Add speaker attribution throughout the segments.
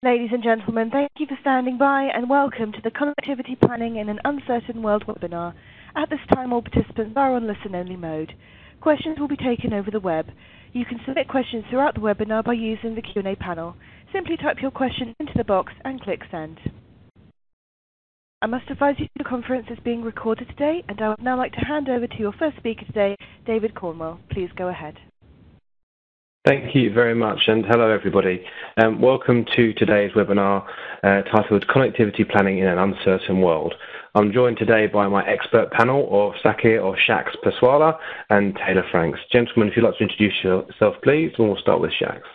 Speaker 1: Ladies and gentlemen, thank you for standing by and welcome to the Connectivity Planning in an Uncertain World webinar. At this time, all participants are on listen-only mode. Questions will be taken over the web. You can submit questions throughout the webinar by using the Q&A panel. Simply type your question into the box and click send. I must advise you the conference is being recorded today, and I would now like to hand over to your first speaker today, David Cornwell. Please go ahead.
Speaker 2: Thank you very much, and hello everybody. Welcome to today's webinar titled Connectivity Planning in an Uncertain World. I'm joined today by my expert panel of Sakir or Shaks Passwala and Taylor Franks. Gentlemen, if you'd like to introduce yourself, please, and we'll start with Shaks.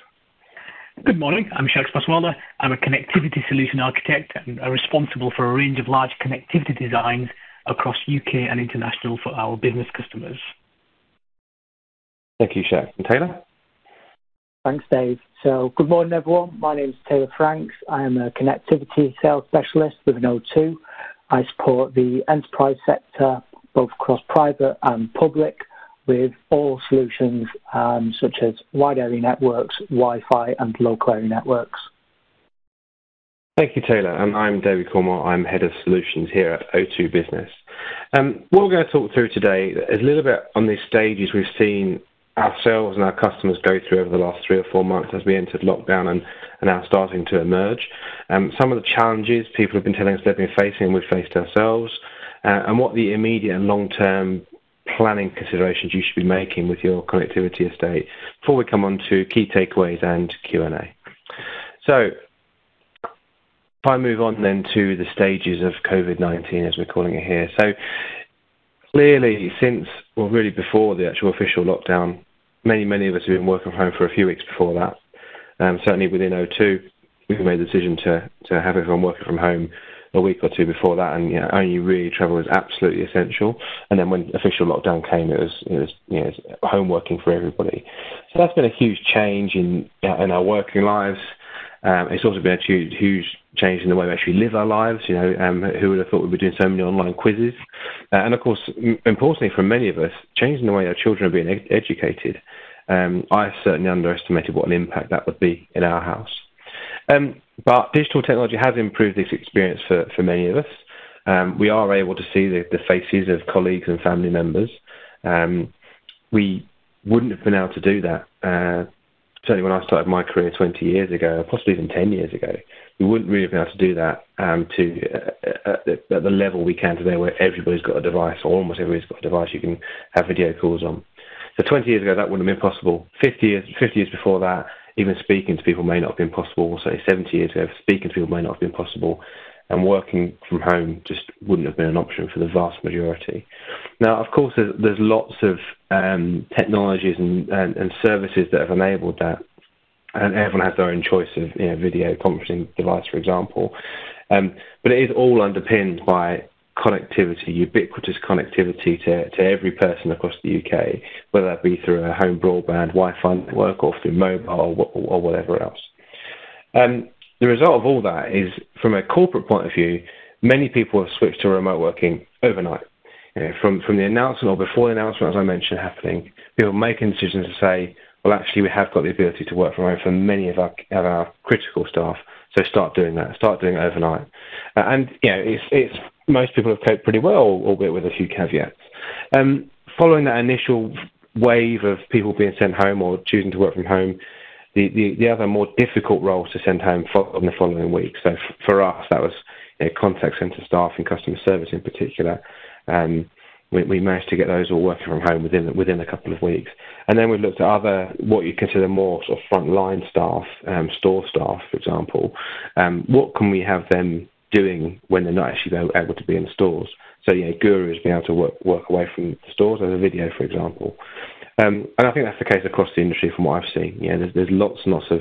Speaker 3: Good morning, I'm Shaks Passwala. I'm a connectivity solution architect and responsible for a range of large connectivity designs across UK and international for our business customers.
Speaker 2: Thank you, Shaks. And Taylor?
Speaker 4: Thanks, Dave. So, good morning, everyone. My name is Taylor Franks. I am a connectivity sales specialist with an O2. I support the enterprise sector, both across private and public, with all solutions such as wide area networks, Wi-Fi, and local area networks.
Speaker 2: Thank you, Taylor. And I'm David Cornwell. I'm Head of Solutions here at O2 Business. What we're going to talk through today is a little bit on the stages we've seen ourselves and our customers go through over the last 3 or 4 months as we entered lockdown and are now starting to emerge. Some of the challenges people have been telling us they've been facing and we've faced ourselves, and what the immediate and long-term planning considerations you should be making with your connectivity estate before we come on to key takeaways and Q&A. So, if I move on then to the stages of COVID-19 as we're calling it here. So, clearly, really before the actual official lockdown, many of us have been working from home for a few weeks before that. Certainly within O2, we made the decision to have everyone working from home a week or two before that, and only really travel was absolutely essential. And then when official lockdown came, it was home working for everybody. So that's been a huge change in our working lives. It's also been a huge change in the way we actually live our lives. Who would have thought we'd be doing so many online quizzes? And of course, importantly for many of us, changing the way our children are being educated. I certainly underestimated what an impact that would be in our house. But digital technology has improved this experience for many of us. We are able to see the faces of colleagues and family members. We wouldn't have been able to do that. Certainly when I started my career 20 years ago, possibly even 10 years ago, we wouldn't really have been able to do that at the level we can today, where everybody's got a device, or almost everybody's got a device you can have video calls on. So 20 years ago, that wouldn't have been possible. 50 years before that, even speaking to people may not have been possible. Or say 70 years ago, speaking to people may not have been possible. And working from home just wouldn't have been an option for the vast majority. Now, of course, there's lots of technologies and services that have enabled that, and everyone has their own choice of video conferencing device, for example. But it is all underpinned by connectivity, ubiquitous connectivity to every person across the UK, whether that be through a home broadband, Wi-Fi network, or through mobile or whatever else. The result of all that is, from a corporate point of view, many people have switched to remote working overnight. From the announcement or before the announcement, as I mentioned, happening, people making decisions to say, well, actually, we have got the ability to work from home for many of our critical staff, so start doing that. Start doing it overnight. And it's most people have coped pretty well, albeit with a few caveats. Following that initial wave of people being sent home or choosing to work from home, the other more difficult roles to send home in the following week. So for us, that was contact centre staff and customer service in particular. We managed to get those all working from home within a couple of weeks. And then we looked at other, what you consider more sort of frontline staff, store staff, for example. What can we have them doing when they're not actually able to be in the stores? So, gurus being able to work away from the stores as a video, for example. And I think that's the case across the industry from what I've seen. There's lots and lots of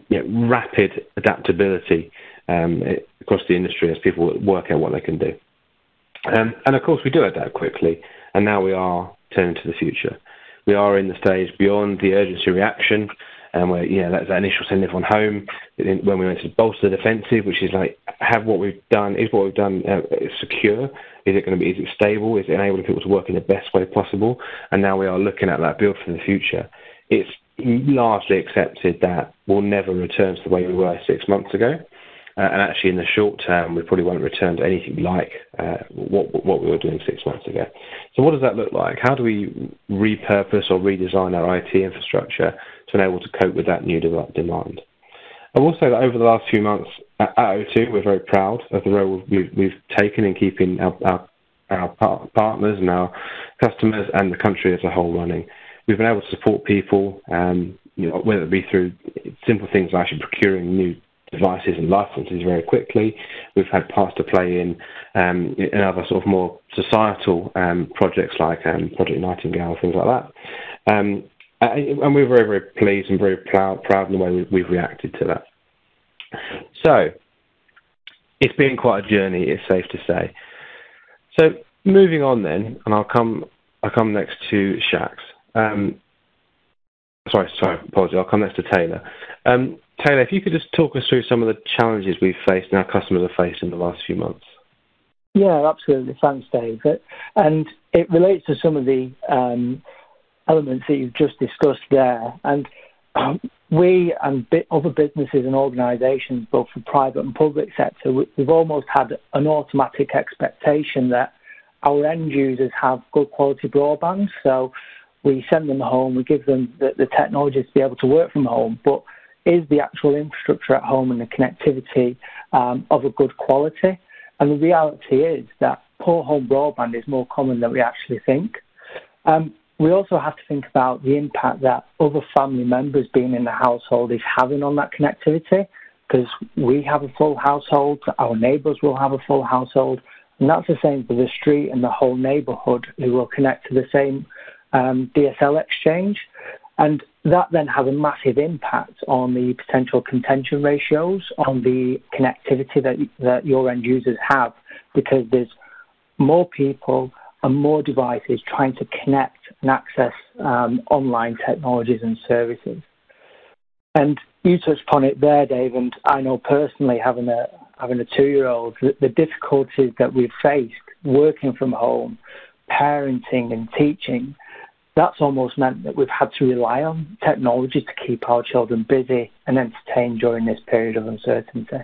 Speaker 2: rapid adaptability across the industry as people work out what they can do. And of course, we do adapt quickly, and now we are turning to the future. We are in the stage beyond the urgency reaction, and where that's that initial send everyone home. When we went to bolster the defensive, which is like, is what we've done secure? Is it stable? Is it enabling people to work in the best way possible? And now we are looking at that build for the future. It's largely accepted that we'll never return to the way we were 6 months ago. And actually, in the short term, we probably won't return to anything like what we were doing 6 months ago. So what does that look like? How do we repurpose or redesign our IT infrastructure to enable to cope with that new demand? I will say that over the last few months at O2, we're very proud of the role we've taken in keeping our partners and our customers and the country as a whole running. We've been able to support people, whether it be through simple things like actually procuring new devices and licenses very quickly. We've had parts to play in other sort of more societal projects like Project Nightingale, things like that. And we're very, very pleased and very proud in the way we've reacted to that. So it's been quite a journey, it's safe to say. So moving on then, and I'll come next to Shax. Apologies. I'll come next to Taylor. Taylor, if you could just talk us through some of the challenges we've faced and our customers have faced in the last few months.
Speaker 4: Yeah, absolutely. Thanks, Dave. And it relates to some of the elements that you've just discussed there. And we and other businesses and organisations, both the private and public sector, we've almost had an automatic expectation that our end users have good quality broadband. So we send them home, we give them the technology to be able to work from home, but is the actual infrastructure at home and the connectivity of a good quality? And the reality is that poor home broadband is more common than we actually think. We also have to think about the impact that other family members being in the household is having on that connectivity, because we have a full household, our neighbours will have a full household, and that's the same for the street and the whole neighbourhood who will connect to the same DSL exchange. And that then has a massive impact on the potential contention ratios on the connectivity that your end users have, because there's more people and more devices trying to connect and access online technologies and services. And you touched upon it there, Dave, and I know personally, having a 2-year-old, the difficulties that we've faced working from home, parenting and teaching, that's almost meant that we've had to rely on technology to keep our children busy and entertained during this period of uncertainty.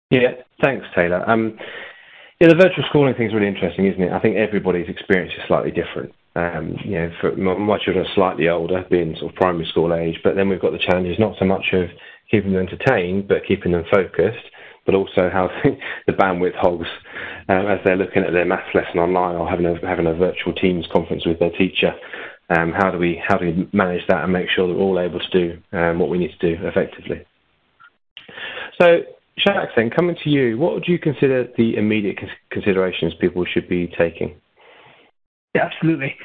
Speaker 2: Yeah, thanks, Taylor. The virtual schooling thing is really interesting, isn't it? I think everybody's experience is slightly different. For my children are slightly older, being sort of primary school age, but then we've got the challenges not so much of keeping them entertained, but keeping them focused, but also how the bandwidth hogs as they're looking at their maths lesson online or having a virtual Teams conference with their teacher. How do we manage that and make sure that we're all able to do what we need to do effectively? So, Shax, then, coming to you, what would you consider the immediate considerations people should be taking?
Speaker 3: Yeah, absolutely.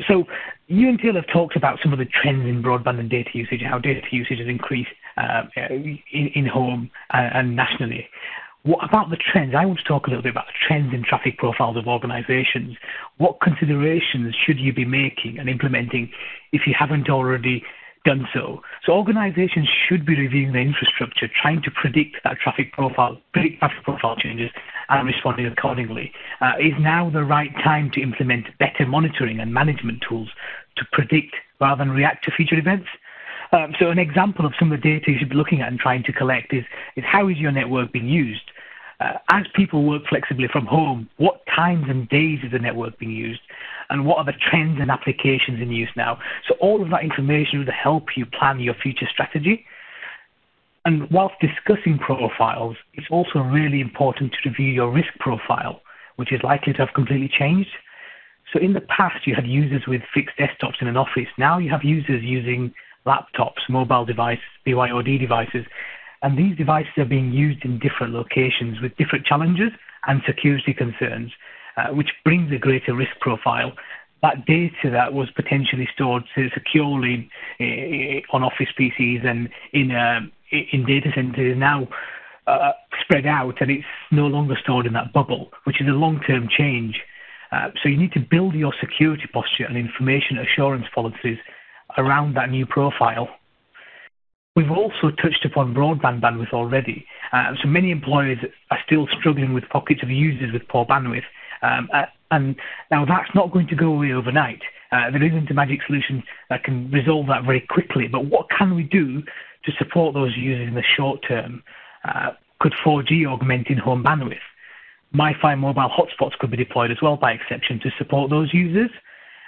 Speaker 3: So you and Taylor have talked about some of the trends in broadband and data usage and how data usage has increased in home and nationally. What about the trends? I want to talk a little bit about the trends in traffic profiles of organisations. What considerations should you be making and implementing if you haven't already done so? So organisations should be reviewing their infrastructure, trying to predict traffic profile changes and responding accordingly. Is now the right time to implement better monitoring and management tools to predict rather than react to future events? So an example of some of the data you should be looking at and trying to collect is how is your network being used? As people work flexibly from home, what times and days is the network being used? And what are the trends and applications in use now? So all of that information will help you plan your future strategy. And whilst discussing profiles, it's also really important to review your risk profile, which is likely to have completely changed. So in the past, you had users with fixed desktops in an office. Now you have users using laptops, mobile devices, BYOD devices, and these devices are being used in different locations with different challenges and security concerns, which brings a greater risk profile. That data that was potentially stored securely on office PCs and in data centers is now spread out, and it's no longer stored in that bubble, which is a long-term change. So you need to build your security posture and information assurance policies around that new profile. We've also touched upon broadband bandwidth already. So many employers are still struggling with pockets of users with poor bandwidth. And now that's not going to go away overnight. There isn't a magic solution that can resolve that very quickly. But what can we do to support those users in the short term? Could 4G augment in-home bandwidth? MiFi mobile hotspots could be deployed as well by exception to support those users.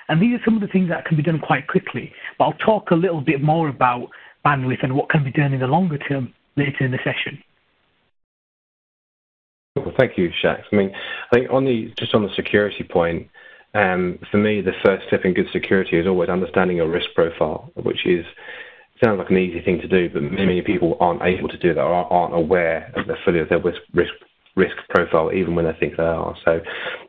Speaker 3: And these are some of the things that can be done quite quickly. But I'll talk a little bit more about bandwidth and what can be done in the longer term later in the session.
Speaker 2: Well, thank you, Shax. I think on the security point, for me, the first step in good security is always understanding your risk profile, which sounds like an easy thing to do, but many people aren't able to do that or aren't aware fully of their risk profile, even when they think they are. So,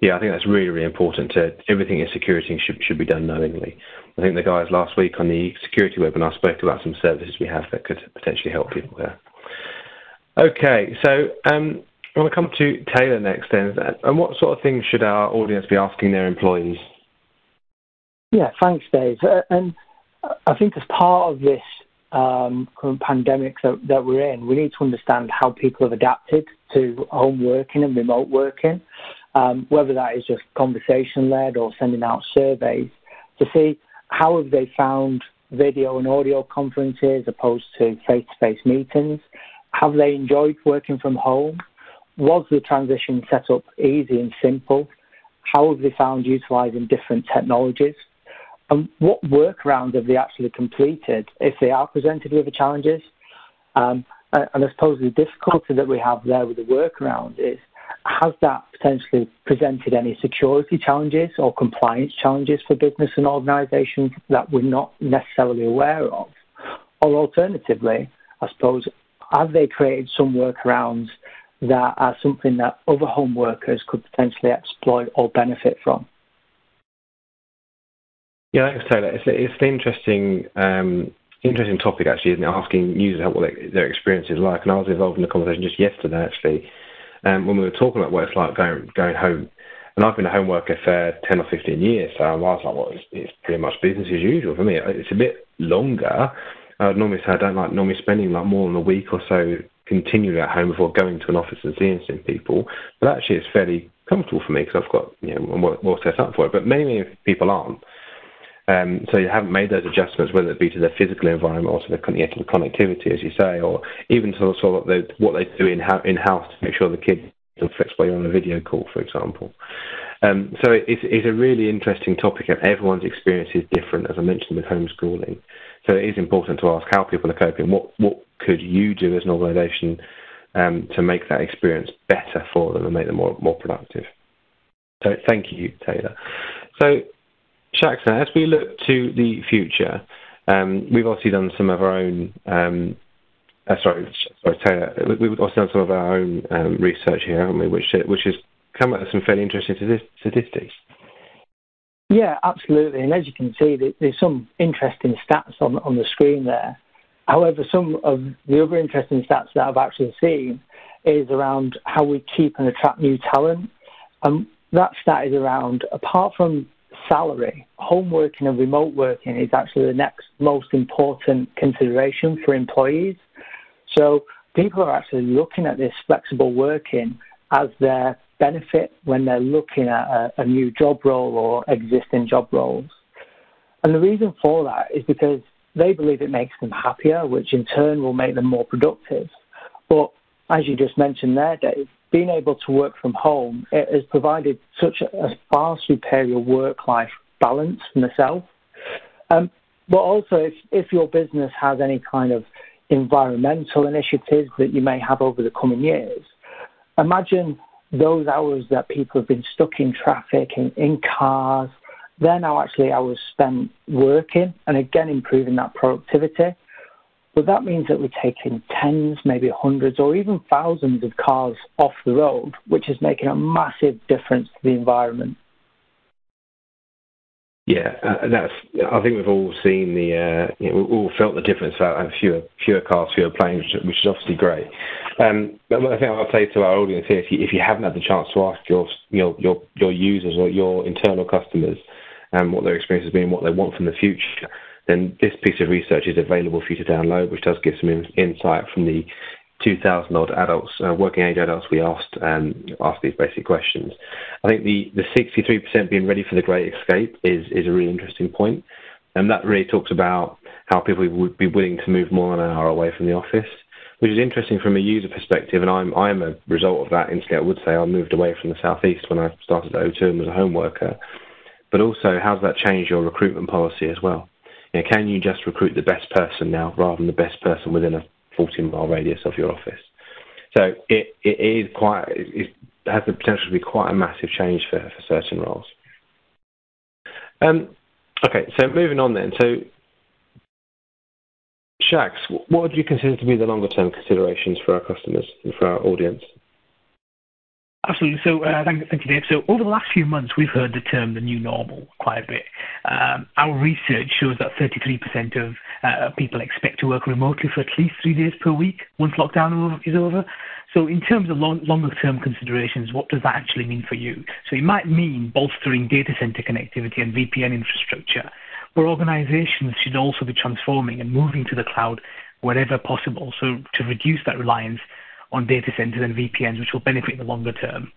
Speaker 2: yeah, I think that's really, really important. Everything in security should be done knowingly. I think the guys last week on the security webinar spoke about some services we have that could potentially help people there. Okay, so I want to come to Taylor next then. And what sort of things should our audience be asking their employees?
Speaker 4: Yeah, thanks, Dave. And I think as part of this current pandemic that we're in, we need to understand how people have adapted to home working and remote working, whether that is just conversation-led or sending out surveys to see how have they found video and audio conferences opposed to face-to-face meetings. Have they enjoyed working from home? Was the transition set up easy and simple? How have they found utilising different technologies? And what workarounds have they actually completed if they are presented with the challenges? And I suppose the difficulty that we have there with the workaround is, has that potentially presented any security challenges or compliance challenges for business and organisations that we're not necessarily aware of? Or alternatively, I suppose, have they created some workarounds that are something that other home workers could potentially exploit or benefit from?
Speaker 2: Yeah, thanks, Taylor. It's an interesting topic, actually, isn't it? Asking users what their experience is like. And I was involved in the conversation just yesterday, actually, when we were talking about what it's like going home. And I've been a home worker for 10 or 15 years, so I was like, well, it's pretty much business as usual for me. It's a bit longer. I would normally say I don't like normally spending like more than a week or so continually at home before going to an office and seeing some people. But actually, it's fairly comfortable for me because I've got, I'm well set up for it. But many people aren't. So you haven't made those adjustments, whether it be to the physical environment or to the connectivity, as you say, or even to sort of what they do in-house to make sure the kids don't fix while you're on a video call, for example. So it's a really interesting topic, and everyone's experience is different, as I mentioned, with homeschooling. So it is important to ask how people are coping. What could you do as an organisation to make that experience better for them and make them more productive? So thank you, Taylor. So Shax, as we look to the future, we've obviously done some of our own. Sorry, Taylor. We've also done some of our own research here, haven't we? Which has come up with some fairly interesting statistics.
Speaker 4: Yeah, absolutely. And as you can see, there's some interesting stats on the screen there. However, some of the other interesting stats that I've actually seen is around how we keep and attract new talent. That stat is around, apart from salary, home working and remote working is actually the next most important consideration for employees. So people are actually looking at this flexible working as their benefit when they're looking at a new job role or existing job roles. And the reason for that is because they believe it makes them happier, which in turn will make them more productive. But as you just mentioned there, Dave, being able to work from home, it has provided such a far superior work-life balance for myself. But also, if your business has any kind of environmental initiatives that you may have over the coming years, imagine those hours that people have been stuck in traffic, in cars, they're now actually hours spent working and again improving that productivity. But that means that we're taking tens, maybe hundreds or even thousands of cars off the road, which is making a massive difference to the environment.
Speaker 2: Yeah, I think we've all seen we've all felt the difference about fewer cars, fewer planes, which is obviously great. But I think I'll say to our audience here, if you haven't had the chance to ask your users or your internal customers what their experience has been, what they want from the future, then this piece of research is available for you to download, which does give some insight from the 2,000 odd adults, working age adults, we asked these basic questions. I think the 63% being ready for the great escape is a really interesting point. And that really talks about how people would be willing to move more than an hour away from the office, which is interesting from a user perspective. And I'm a result of that. Instantly, I would say I moved away from the southeast when I started at O2 and was a home worker. But also, how does that change your recruitment policy as well? Can you just recruit the best person now rather than the best person within a 14-mile radius of your office? So it has the potential to be quite a massive change for certain roles. Okay, so moving on then. So, Shax, what would you consider to be the longer-term considerations for our customers and for our audience?
Speaker 3: Absolutely. So thank you, Dave. So over the last few months, we've heard the term the new normal quite a bit. Our research shows that 33% of people expect to work remotely for at least 3 days per week once lockdown is over. So in terms of longer-term considerations, what does that actually mean for you? So it might mean bolstering data center connectivity and VPN infrastructure, but organizations should also be transforming and moving to the cloud wherever possible, so to reduce that reliance on data centers and VPNs, which will benefit in the longer term.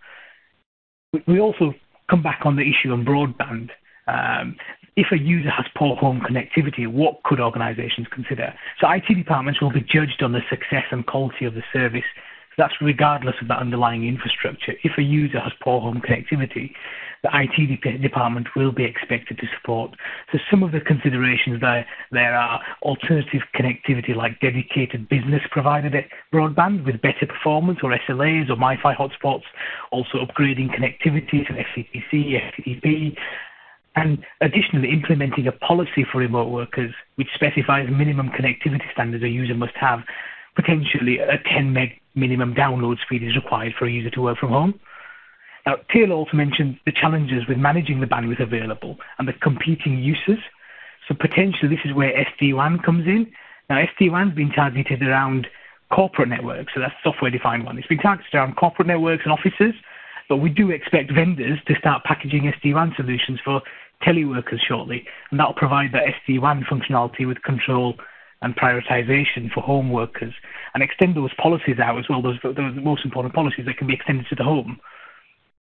Speaker 3: We also come back on the issue on broadband. If a user has poor home connectivity, what could organizations consider? So IT departments will be judged on the success and quality of the service. That's regardless of the underlying infrastructure. If a user has poor home connectivity, the IT department will be expected to support. So some of the considerations there are alternative connectivity like dedicated business provided broadband with better performance or SLAs or Wi-Fi hotspots, also upgrading connectivity to FTTC, FTTP, and additionally implementing a policy for remote workers which specifies minimum connectivity standards a user must have. Potentially a 10 meg minimum download speed is required for a user to work from home. Now, Taylor also mentioned the challenges with managing the bandwidth available and the competing uses. So potentially this is where SD-WAN comes in. Now, SD-WAN's been targeted around corporate networks, so that's software-defined one. It's been targeted around corporate networks and offices, but we do expect vendors to start packaging SD-WAN solutions for teleworkers shortly, and that'll provide that SD-WAN functionality with control and prioritization for home workers, and extend those policies out as well, those most important policies that can be extended to the home.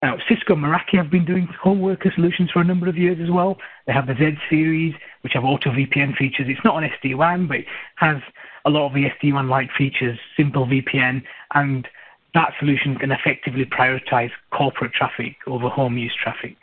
Speaker 3: Now, Cisco and Meraki have been doing home worker solutions for a number of years as well. They have the Z series, which have auto VPN features. It's not an SD-WAN, but it has a lot of the SD-WAN-like features, simple VPN, and that solution can effectively prioritize corporate traffic over home use traffic.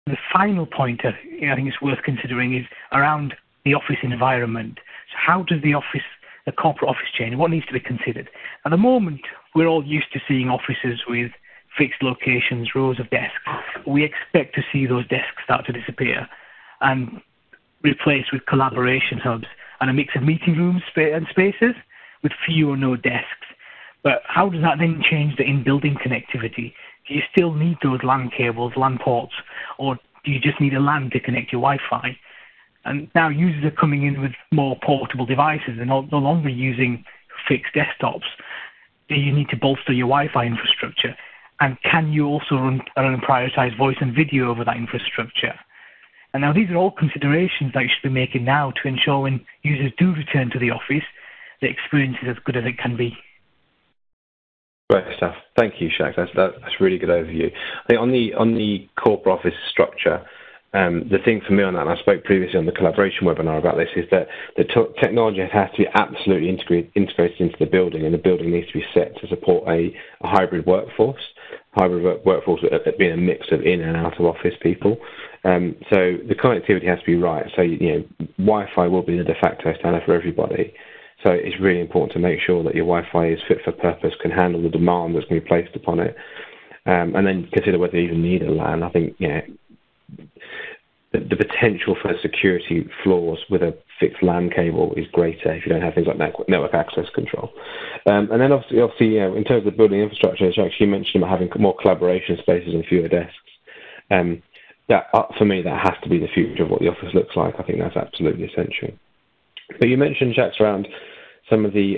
Speaker 3: The final point I think is worth considering is around the office environment. So how does the corporate office change? What needs to be considered? At the moment, we're all used to seeing offices with fixed locations, rows of desks. We expect to see those desks start to disappear and replaced with collaboration hubs and a mix of meeting rooms and spaces with few or no desks. But how does that then change the in-building connectivity? Do you still need those LAN cables, LAN ports, or do you just need a LAN to connect your Wi-Fi? And now users are coming in with more portable devices and no longer using fixed desktops. Do you need to bolster your Wi-Fi infrastructure? And can you also run and prioritize voice and video over that infrastructure? And now these are all considerations that you should be making now to ensure when users do return to the office, the experience is as good as it can be.
Speaker 2: Great stuff. Thank you, Shax. That's a really good overview. I think on the corporate office structure, the thing for me on that, and I spoke previously on the collaboration webinar about this, is that the technology has to be absolutely integrated into the building, and the building needs to be set to support a hybrid workforce. Hybrid workforce being a mix of in and out of office people. So the connectivity has to be right. So Wi-Fi will be the de facto standard for everybody. So it's really important to make sure that your Wi-Fi is fit for purpose, can handle the demand that's going to be placed upon it, and then consider whether you even need a LAN. I think the potential for security flaws with a fixed LAN cable is greater if you don't have things like network access control. And then obviously, in terms of building infrastructure, as you actually mentioned about having more collaboration spaces and fewer desks, for me, that has to be the future of what the office looks like. I think that's absolutely essential. But you mentioned, Jax, around some of the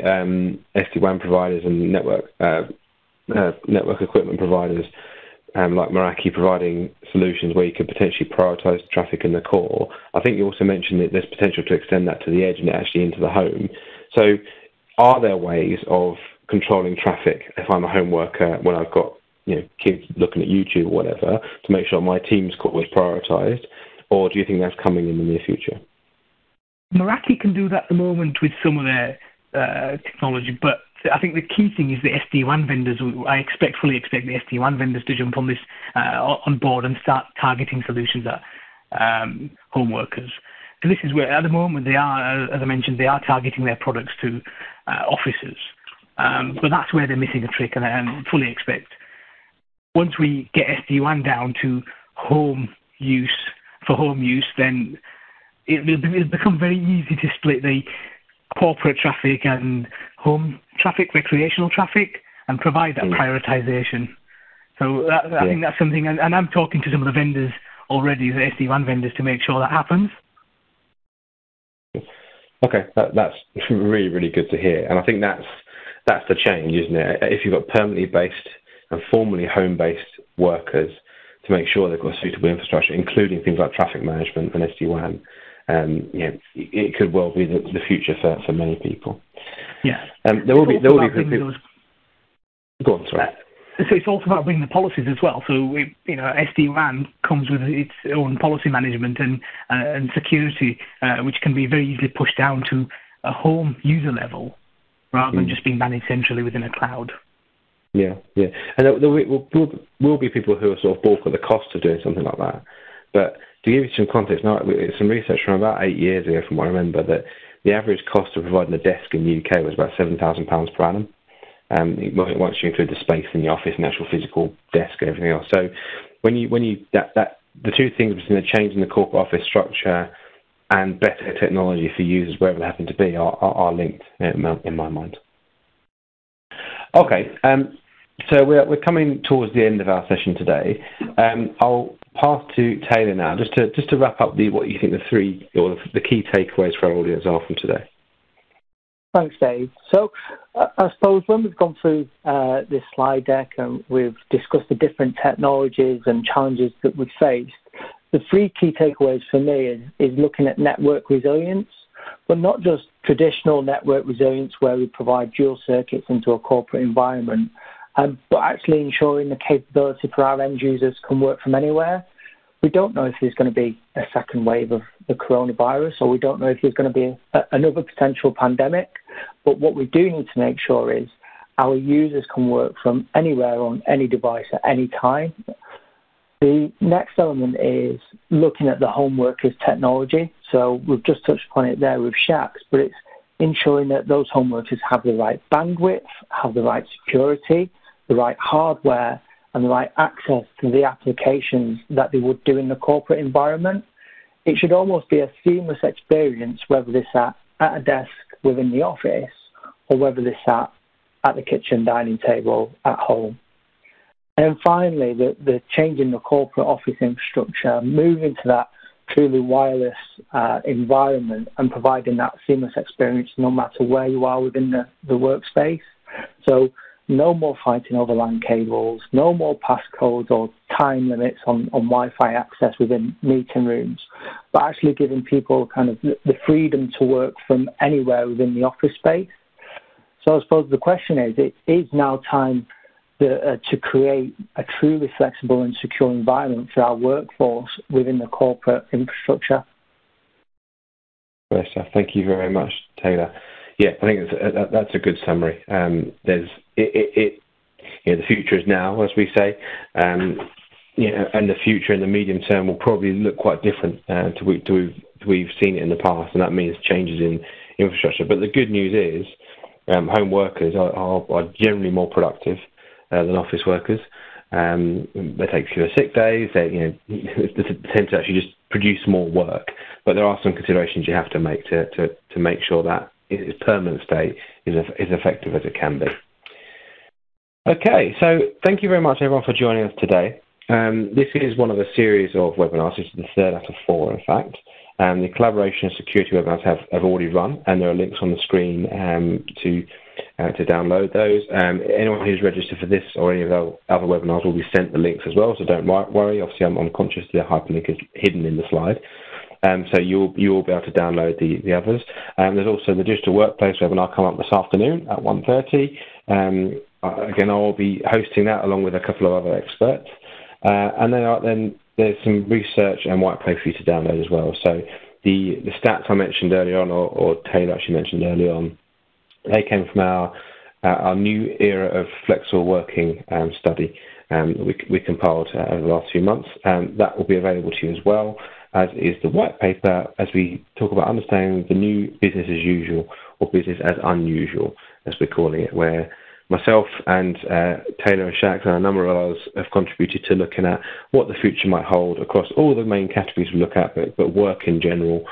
Speaker 2: SD-WAN providers and network equipment providers, like Meraki, providing solutions where you could potentially prioritize traffic in the core. I think you also mentioned that there's potential to extend that to the edge and actually into the home. So are there ways of controlling traffic if I'm a home worker when I've got kids looking at YouTube or whatever to make sure my Teams call is prioritised, or do you think that's coming in the near future?
Speaker 3: Meraki can do that at the moment with some of their technology, but I think the key thing is the SD-WAN vendors. I fully expect the SD-WAN vendors to jump on this on board and start targeting solutions at home workers. And this is where, at the moment, they are, as I mentioned, they are targeting their products to offices. But that's where they're missing a trick, and I fully expect once we get SD-WAN down to home use, then it'll become very easy to split the corporate traffic and home traffic, recreational traffic, and provide that prioritization. So I think that's something, and I'm talking to some of the vendors already, the SD-WAN vendors, to make sure that happens.
Speaker 2: Okay, that's really, really good to hear. And I think that's the change, isn't it? If you've got permanently based and formerly home-based workers, to make sure they've got suitable infrastructure, including things like traffic management and SD-WAN, it could well be the future for many people.
Speaker 3: Yeah.
Speaker 2: There will be people. Go on, sorry.
Speaker 3: So it's also about bringing the policies as well. So SD-WAN comes with its own policy management and security, which can be very easily pushed down to a home user level rather than just being managed centrally within a cloud.
Speaker 2: Yeah. And there will be people who are sort of balk at the cost of doing something like that. But to give you some context, now some research from about 8 years ago, from what I remember, that the average cost of providing a desk in the UK was about £7,000 per annum. Once you include the space in the office and actual physical desk and everything else. So when you the two things between the change in the corporate office structure and better technology for users wherever they happen to be are linked in my mind. Okay, so we're coming towards the end of our session today. I'll pass to Taylor now, just to wrap up what you think the key takeaways for our audience are from today.
Speaker 4: Thanks, Dave. So I suppose when we've gone through this slide deck and we've discussed the different technologies and challenges that we've faced, the three key takeaways for me is looking at network resilience, but not just traditional network resilience where we provide dual circuits into a corporate environment, but actually ensuring the capability for our end users can work from anywhere. We don't know if there's going to be a second wave of the coronavirus, or we don't know if there's going to be another potential pandemic. But what we do need to make sure is our users can work from anywhere on any device at any time. The next element is looking at the home workers' technology. So we've just touched upon it there with Shacks, but it's ensuring that those home workers have the right bandwidth, have the right security, the right hardware, and the right access to the applications that they would do in the corporate environment. It should almost be a seamless experience, whether they're sat at a desk within the office or whether they're sat at the kitchen dining table at home. And then finally, the change in the corporate office infrastructure, moving to that truly wireless environment and providing that seamless experience no matter where you are within the workspace. So no more fighting over LAN cables, no more passcodes or time limits on Wi-Fi access within meeting rooms, but actually giving people kind of the freedom to work from anywhere within the office space. So I suppose the question is, it is now time to create a truly flexible and secure environment for our workforce within the corporate infrastructure.
Speaker 2: Great stuff. Thank you very much, Taylor. Yeah, I think that's a good summary. The future is now, as we say, and the future in the medium term will probably look quite different to we've seen it in the past, and that means changes in infrastructure. But the good news is, home workers are generally more productive than office workers. They take fewer sick days. They tend to actually just produce more work. But there are some considerations you have to make to make sure that its permanent state is effective as it can be. Okay, so thank you very much, everyone, for joining us today. This is one of a series of webinars. This is the third out of 4, in fact. The collaboration and security webinars have already run, and there are links on the screen to download those. Anyone who's registered for this or any of the other webinars will be sent the links as well, so don't worry. Obviously, I'm conscious the hyperlink is hidden in the slide. So you'll be able to download the others. There's also the digital workplace webinar come up this afternoon at 1:30. Again, I will be hosting that along with a couple of other experts. And then there's some research and white paper for you to download as well. So the stats I mentioned earlier on, or Taylor actually mentioned earlier on, they came from our new era of flexible working study we compiled over the last few months. That will be available to you as well, as is the white paper, as we talk about understanding the new business as usual, or business as unusual, as we're calling it, where myself and Taylor and Shaq and a number of others have contributed to looking at what the future might hold across all the main categories we look at, but work in general,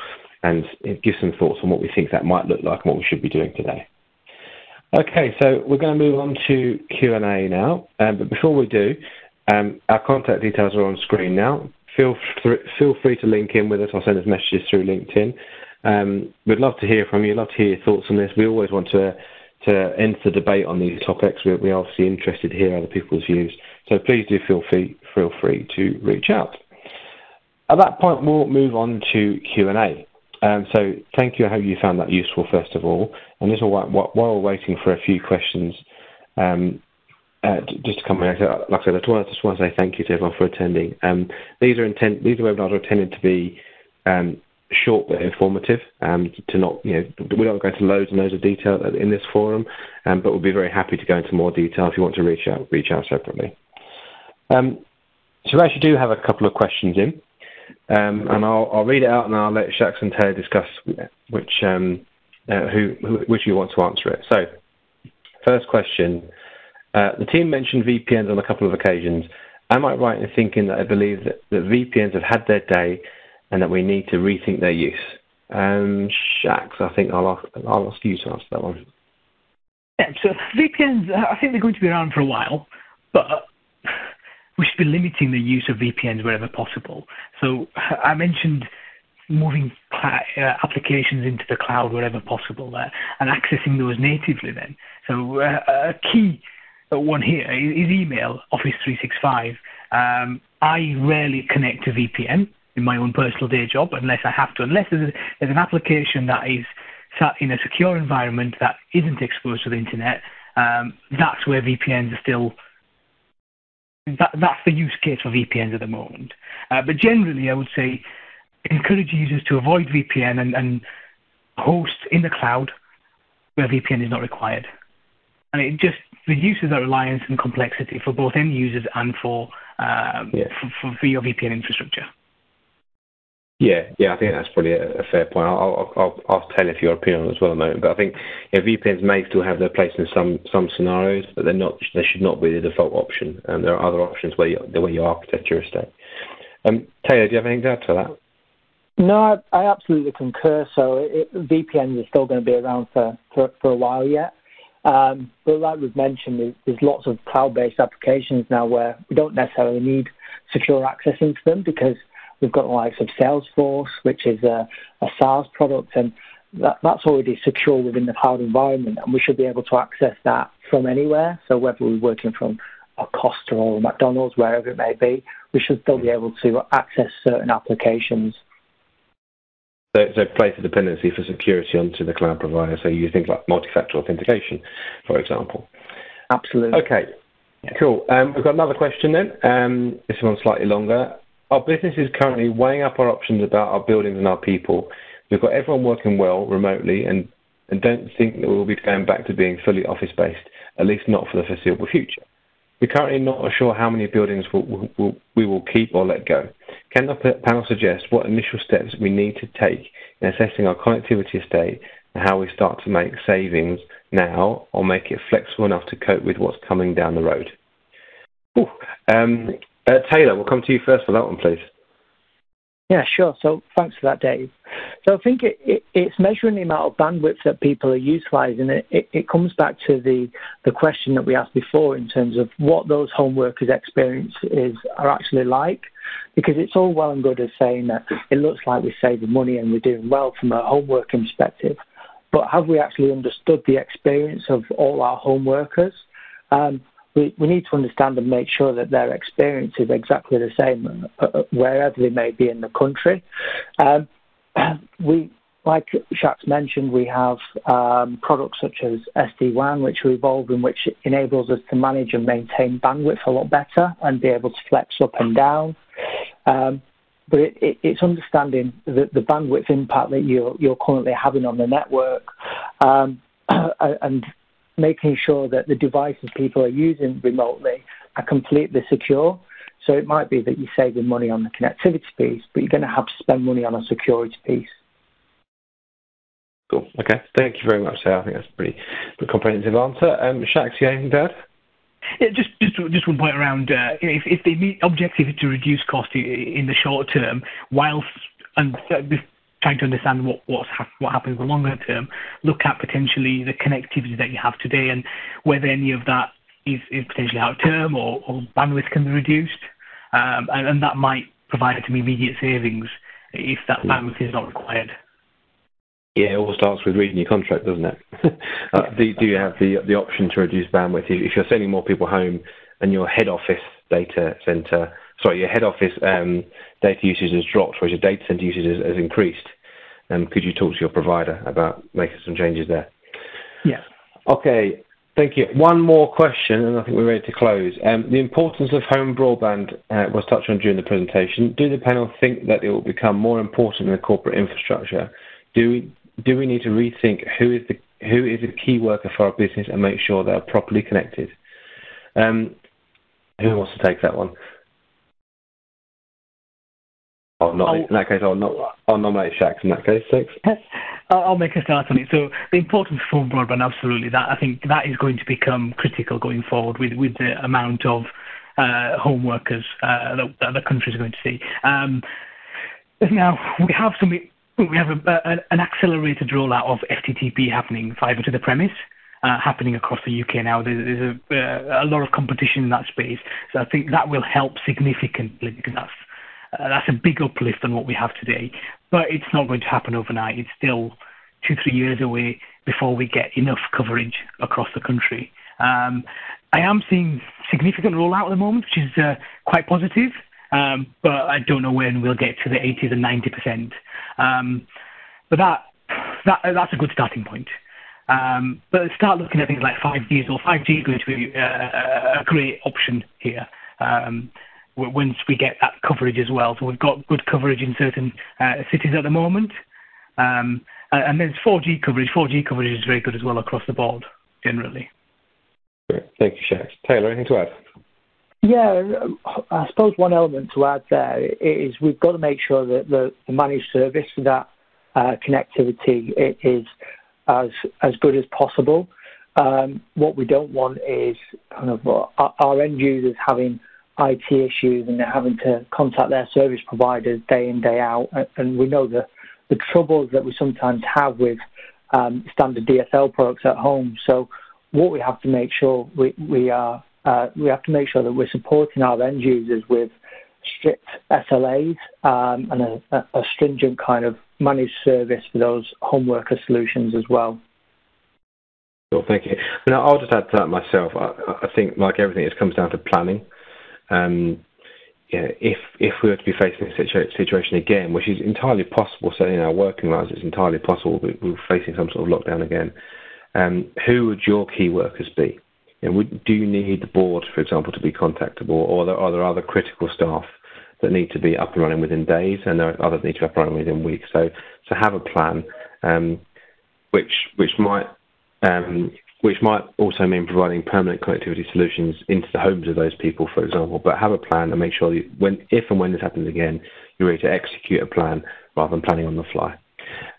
Speaker 2: and give some thoughts on what we think that might look like and what we should be doing today. Okay, so we're going to move on to Q&A now, but before we do, our contact details are on screen now. Feel free to link in with us. I'll send us messages through LinkedIn. We'd love to hear from you, love to hear your thoughts on this. We always want to enter the debate on these topics. We're obviously interested to hear other people's views, so please do feel free to reach out. At that point, we'll move on to Q&A. So thank you. I hope you found that useful, first of all. And this will, while we're waiting for a few questions, just to come in, like I said, I just want to say thank you to everyone for attending. These webinars are intended to be short but informative. To not, we're not going to loads and loads of detail in this forum, but we'll be very happy to go into more detail if you want to reach out separately. So we actually do have a couple of questions in. And I'll read it out, and I'll let Shaq and Taylor discuss which you want to answer it. So, first question: the team mentioned VPNs on a couple of occasions. Am I right in thinking that I believe that VPNs have had their day, and that we need to rethink their use? Shaq, I think I'll ask you to answer that one.
Speaker 3: Yeah, so VPNs, I think they're going to be around for a while, but we should be limiting the use of VPNs wherever possible. So I mentioned moving applications into the cloud wherever possible there, and accessing those natively then. So a key one here is email, Office 365. I rarely connect to VPN in my own personal day job unless I have to, unless there's an application that is sat in a secure environment that isn't exposed to the internet. That's where VPNs are still... That's the use case for VPNs at the moment. But generally, I would say encourage users to avoid VPN and host in the cloud where VPN is not required. And it just reduces that reliance and complexity for both end users and for your VPN infrastructure.
Speaker 2: Yeah, I think that's probably a fair point. I'll ask Taylor for your opinion on it as well in a moment. But I think VPNs may still have their place in some scenarios, but they should not be the default option. And there are other options where you architect your estate. Taylor, do you have anything to add to that?
Speaker 4: No, I absolutely concur. So VPNs are still going to be around for a while yet. But like we've mentioned, there's lots of cloud-based applications now where we don't necessarily need secure access into them, because we've got the likes of Salesforce, which is a SaaS product, and that's already secure within the cloud environment, and we should be able to access that from anywhere. So whether we're working from a Costa or a McDonald's, wherever it may be, we should still be able to access certain applications.
Speaker 2: So place a dependency for security onto the cloud provider. So you think like multi-factor authentication, for example.
Speaker 4: Absolutely.
Speaker 2: Okay, cool. We've got another question then. This one's slightly longer. Our business is currently weighing up our options about our buildings and our people. We've got everyone working well remotely and don't think that we'll be going back to being fully office-based, at least not for the foreseeable future. We're currently not sure how many buildings we will keep or let go. Can the panel suggest what initial steps we need to take in assessing our connectivity estate and how we start to make savings now or make it flexible enough to cope with what's coming down the road? Taylor, we'll come to you first for that one, please.
Speaker 4: Yeah, sure. So thanks for that, Dave. So I think it's measuring the amount of bandwidth that people are utilising. It comes back to the question that we asked before in terms of what those home workers' experiences are actually like, because it's all well and good as saying that it looks like we're saving money and we're doing well from a home working perspective, but have we actually understood the experience of all our home workers? We need to understand and make sure that their experience is exactly the same wherever they may be in the country. like Shaq's mentioned, we have products such as SD-WAN, which are evolving, which enables us to manage and maintain bandwidth a lot better and be able to flex up and down. But it's understanding the bandwidth impact that you're currently having on the network, and making sure that the devices people are using remotely are completely secure. So it might be that you're saving money on the connectivity piece, but you're going to have to spend money on a security piece.
Speaker 2: Cool. Okay. Thank you very much, Sarah. I think that's a pretty comprehensive answer. Shaq, you anything to add?
Speaker 3: Yeah, just one point around if the immediate objective is to reduce cost in the short term, whilst trying to understand what happens in the longer term, look at potentially the connectivity that you have today and whether any of that is potentially out of term or bandwidth can be reduced, and that might provide some immediate savings if that bandwidth is not required.
Speaker 2: Yeah, it all starts with reading your contract, doesn't it? Do you have the option to reduce bandwidth if you're sending more people home and your head office data usage has dropped, whereas your data center usage has increased? Could you talk to your provider about making some changes there?
Speaker 3: Yeah.
Speaker 2: Okay, thank you. One more question, and I think we're ready to close. The importance of home broadband was touched on during the presentation. Do the panel think that it will become more important in the corporate infrastructure? Do we need to rethink who is a key worker for our business and make sure they are properly connected? Who wants to take that one? In that case, I'll nominate Shaq in that case. Thanks.
Speaker 3: I'll make a start on it. So the importance of home broadband, absolutely. I think that is going to become critical going forward with the amount of home workers that the country is going to see. Now we have an accelerated rollout of FTTP happening, fibre to the premise, happening across the UK now. There's a lot of competition in that space, so I think that will help significantly because that's a big uplift on what we have today. But it's not going to happen overnight. It's still 2-3 years away before we get enough coverage across the country. I am seeing significant rollout at the moment, which is quite positive. But I don't know when we'll get to the 80s and 90%. But that's a good starting point. But start looking at things like 5G. So 5G is going to be a great option here once we get that coverage as well. So we've got good coverage in certain cities at the moment. And there's 4G coverage. 4G coverage is very good as well across the board, generally.
Speaker 2: Great. Thank you, Shaq. Taylor, anything to add?
Speaker 4: Yeah, I suppose one element to add there is we've got to make sure that the managed service for that connectivity is as good as possible. What we don't want is kind of our end users having IT issues and they're having to contact their service providers day in, day out. And we know the troubles that we sometimes have with standard DSL products at home. So what we have to make sure we have to make sure that we're supporting our end users with strict SLAs and a stringent kind of managed service for those home worker solutions as well.
Speaker 2: Cool, thank you. Now, I'll just add to that myself. I think, like everything, it comes down to planning. If we were to be facing a situation again, which is entirely possible, certainly in our working lives, it's entirely possible that we're facing some sort of lockdown again, who would your key workers be? Do you need the board, for example, to be contactable, or are there other critical staff that need to be up and running within days, and there are others that need to be up and running within weeks? So have a plan, which might also mean providing permanent connectivity solutions into the homes of those people, for example. But have a plan and make sure that if and when this happens again, you're ready to execute a plan rather than planning on the fly.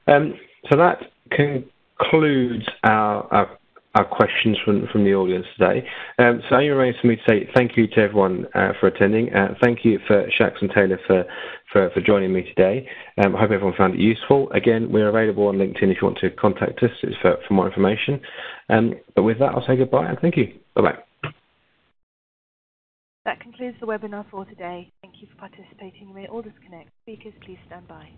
Speaker 2: So that concludes our questions from the audience today. So only remains for me to say thank you to everyone for attending. Thank you for Shaq and Taylor for joining me today. I hope everyone found it useful. Again, we're available on LinkedIn if you want to contact us for more information. But with that, I'll say goodbye and thank you. Bye-bye.
Speaker 1: That concludes the webinar for today. Thank you for participating. You may all disconnect. Speakers, please stand by.